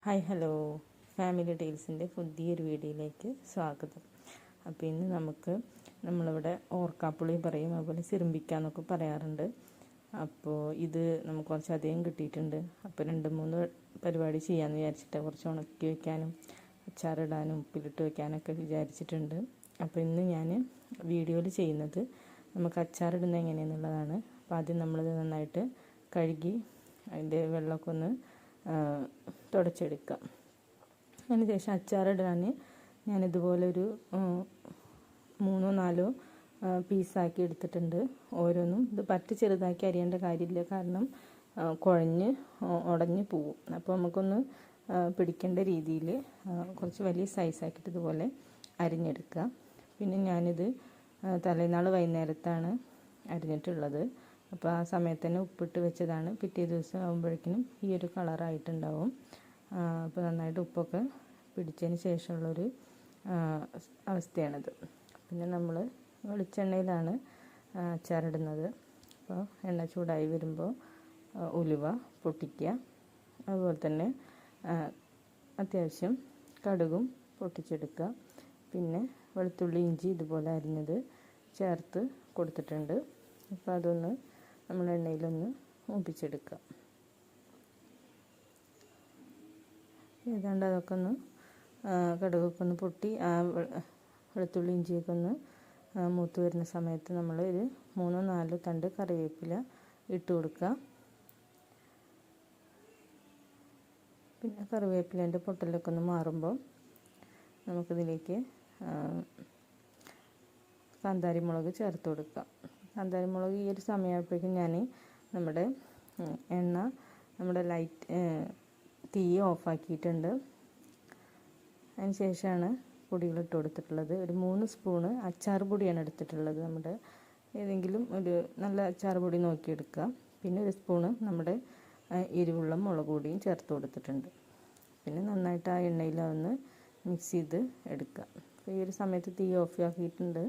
Hi hello family ടൈൽസിൻ്റെ പുതിയൊരു വീഡിയോയിലേക്ക് സ്വാഗതം. അപ്പോൾ ഇന്ന് നമ്മളിവിടെ ഓർക്കാപ്പുളി പറയും, അതുപോലെ സിറുമ്പിക്കാന്നൊക്കെ പറയാറുണ്ട്. അപ്പോൾ ഇത് നമുക്ക് കുറച്ചധികം കിട്ടിയിട്ടുണ്ട്. അപ്പോൾ 2-3 പരിപാടി ചെയ്യാമെന്ന് വിചാരിച്ചിട്ട് കുറച്ച് ഉണക്കി വയ്ക്കാനും അച്ചാറിടാനും ഉപ്പിലിട്ട് വയ്ക്കാനൊക്കെ വിചാരിച്ചിട്ടുണ്ട്. അപ്പോൾ ഇന്ന് ഞാൻ വീഡിയോയിൽ ചെയ്യുന്നത് നമുക്ക് അച്ചാറിടുന്നത് എങ്ങനെയെന്നുള്ളതാണ്. അപ്പോൾ ആദ്യം നമ്മളിത് നന്നായിട്ട് കഴുകി അതിൻ്റെ വെള്ളമൊക്കെ ഒന്ന് തുടച്ചെടുക്കുക. അതിനുശേഷം അച്ചാറിടാൻ ഞാനിതുപോലൊരു 3-4 പീസാക്കി എടുത്തിട്ടുണ്ട്. ഓരോന്നും ഇത് പറ്റി ചെറുതാക്കി അരിയേണ്ട കാര്യമില്ല, കാരണം കുഴഞ്ഞ് ഉടഞ്ഞ് പോവും. അപ്പോൾ നമുക്കൊന്ന് പിടിക്കേണ്ട രീതിയിൽ കുറച്ച് വലിയ സൈസാക്കിയിട്ട് ഇതുപോലെ അരിഞ്ഞെടുക്കുക. പിന്നെ ഞാനിത് തലേനാൾ വൈകുന്നേരത്താണ് അരിഞ്ഞിട്ടുള്ളത്. അപ്പോൾ ആ സമയത്ത് തന്നെ ഉപ്പിട്ട് വെച്ചതാണ്. പിറ്റേ ദിവസം ആകുമ്പോഴേക്കിനും ഈ ഒരു കളറായിട്ടുണ്ടാവും. അപ്പോൾ നന്നായിട്ട് ഉപ്പൊക്കെ പിടിച്ചതിന് ശേഷമുള്ളൊരു അവസ്ഥയാണിത്. പിന്നെ നമ്മൾ വെളിച്ചെണ്ണയിലാണ് അച്ചാറിടുന്നത്. അപ്പോൾ എണ്ണ ചൂടായി വരുമ്പോൾ ഉലുവ പൊട്ടിക്കുക, അതുപോലെ തന്നെ അത്യാവശ്യം കടുകും പൊട്ടിച്ചെടുക്കുക. പിന്നെ വെളുത്തുള്ളി ഇഞ്ചി ഇതുപോലെ അരിഞ്ഞത് ചേർത്ത് കൊടുത്തിട്ടുണ്ട്. അപ്പോൾ അതൊന്ന് നമ്മൾ എണ്ണയിലൊന്ന് മൂപ്പിച്ചെടുക്കുക. ഏതാണ്ട് അതൊക്കെ ഒന്ന് കടുകൊക്കെ ഒന്ന് പൊട്ടി വെളുത്തുള്ളി ഇഞ്ചിയൊക്കെ ഒന്ന് മൂത്ത് വരുന്ന സമയത്ത് നമ്മൾ ഒരു 3-4 തണ്ട് കറിവേപ്പില ഇട്ട് കൊടുക്കുക. പിന്നെ കറിവേപ്പിലേൻ്റെ പൊട്ടലൊക്കെ ഒന്ന് മാറുമ്പോൾ നമുക്കിതിലേക്ക് കാന്താരി മുളക് ചേർത്ത് കൊടുക്കുക. കാന്താരി മുളക് ഈ ഒരു സമയമായപ്പോഴേക്കും ഞാൻ നമ്മുടെ ലൈറ്റ് തീ ഓഫാക്കിയിട്ടുണ്ട്. അതിന് ശേഷമാണ് പൊടികളിട്ട് കൊടുത്തിട്ടുള്ളത്. ഒരു 3 സ്പൂണ് അച്ചാർ പൊടിയാണ് എടുത്തിട്ടുള്ളത്. നമ്മുടെ ഏതെങ്കിലും ഒരു നല്ല അച്ചാർ പൊടി നോക്കിയെടുക്കുക. പിന്നെ 1 സ്പൂണ് നമ്മുടെ എരിവുള്ള മുളക് പൊടിയും ചേർത്ത് കൊടുത്തിട്ടുണ്ട്. പിന്നെ നന്നായിട്ട് ആ എണ്ണയിൽ ഒന്ന് മിക്സ് ചെയ്ത് എടുക്കുക. അപ്പോൾ ഈ ഒരു സമയത്ത് തീ ഓഫ് ആക്കിയിട്ടുണ്ട്.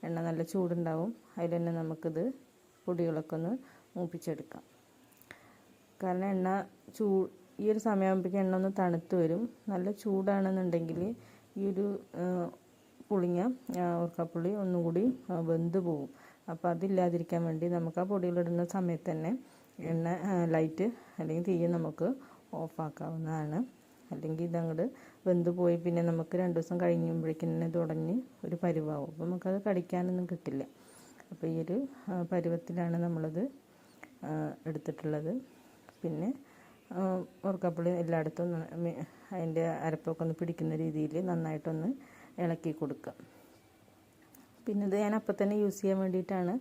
എണ്ണ നല്ല ചൂടുണ്ടാവും. അതിൽ തന്നെ നമുക്കിത് പൊടികളൊക്കെ ഒന്ന് മൂപ്പിച്ചെടുക്കാം. കാരണം ഈ ഒരു സമയമാകുമ്പോഴേക്കും എണ്ണ ഒന്ന് തണുത്ത് വരും. നല്ല ചൂടാണെന്നുണ്ടെങ്കിൽ ഈ ഒരു പുളിങ്ങ ഓർക്കാപ്പുളി ഒന്നും കൂടി വെന്ത് പോകും. അപ്പോൾ അതില്ലാതിരിക്കാൻ വേണ്ടി നമുക്ക് ആ പൊടികളിടുന്ന സമയത്ത് തന്നെ ലൈറ്റ് അല്ലെങ്കിൽ തീ നമുക്ക് ഓഫാക്കാവുന്നതാണ്. അല്ലെങ്കിൽ ഇതങ്ങോട്ട് വെന്ത് പോയി പിന്നെ നമുക്ക് 2 ദിവസം കഴിയുമ്പോഴേക്കും തന്നെ തുടങ്ങി ഒരു പരുവാകും. അപ്പോൾ നമുക്കത് കടിക്കാനൊന്നും കിട്ടില്ല. അപ്പോൾ ഈ ഒരു പരുവത്തിലാണ് നമ്മളത് എടുത്തിട്ടുള്ളത്. പിന്നെ ഓർക്കാപ്പുളി എല്ലായിടത്തും അതിൻ്റെ അരപ്പൊക്കെ ഒന്ന് പിടിക്കുന്ന രീതിയിൽ നന്നായിട്ടൊന്ന് ഇളക്കി കൊടുക്കുക. പിന്നെ ഇത് ഞാൻ അപ്പം തന്നെ യൂസ് ചെയ്യാൻ വേണ്ടിയിട്ടാണ്.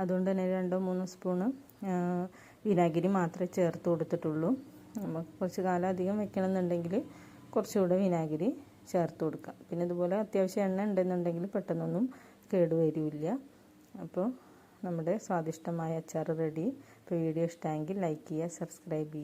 അതുകൊണ്ട് തന്നെ 2-3 സ്പൂണ് വിനാഗിരി മാത്രമേ ചേർത്ത് കൊടുത്തിട്ടുള്ളൂ. നമുക്ക് കുറച്ച് കാലം അധികം വെക്കണമെന്നുണ്ടെങ്കിൽ കുറച്ചുകൂടെ വിനാഗിരി ചേർത്ത് കൊടുക്കാം. പിന്നെ ഇതുപോലെ അത്യാവശ്യം എണ്ണ ഉണ്ടെന്നുണ്ടെങ്കിൽ പെട്ടെന്നൊന്നും കേടുവരില്ല. അപ്പോൾ നമ്മുടെ സ്വാദിഷ്ടമായ അച്ചാർ റെഡി. ഇപ്പോൾ വീഡിയോ ഇഷ്ടമെങ്കിൽ ലൈക്ക് ചെയ്യുക, സബ്സ്ക്രൈബ് ചെയ്യുക.